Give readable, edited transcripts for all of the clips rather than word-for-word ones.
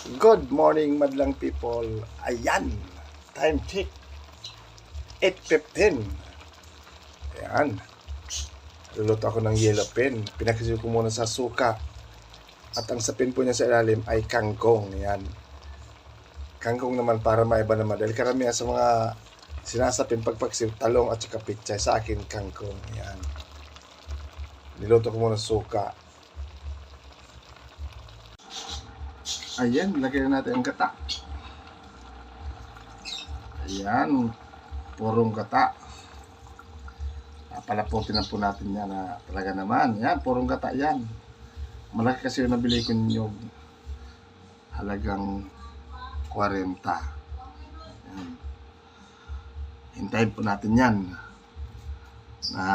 Good morning, madlang people. Ayan, time check. 8:15. Ayan. Luluto ako ng yellow pen. Pinakasil ko muna sa suka. At ang sapin po niya sa ilalim ay kangkong. Ayan. Kangkong naman para maiba naman. Dahil karamihan sa mga sinasapin pagpagsil, talong at saka pichay. Sa akin, kangkong. Ayan. Niluto ko muna suka. Ayan, lagyan natin ang gata. Ayan, purong gata. Palaputin na po natin yan na talaga naman. Yan, purong gata yan. Malaki kasi yung nabili ko yung halagang 40. Ayan. Hintayin po natin yan na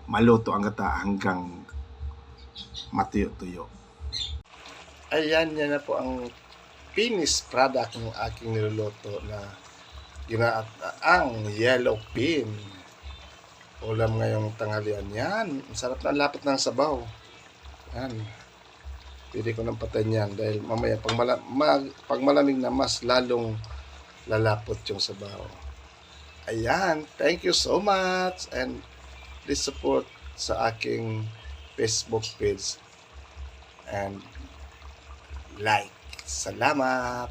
maluto ang gata hanggang matuyo-tuyo. Ayan, yan na po ang finished product ng aking niluluto na ginaataang yellow pin. Ulam ngayong tanghalian. Yan, sarap na lapot ng sabaw. Yan. Pwede ko nang patayin yan dahil mamaya pag malamig na mas lalong lalapot yung sabaw. Ayan, thank you so much and please support sa aking Facebook page and like. Salamat!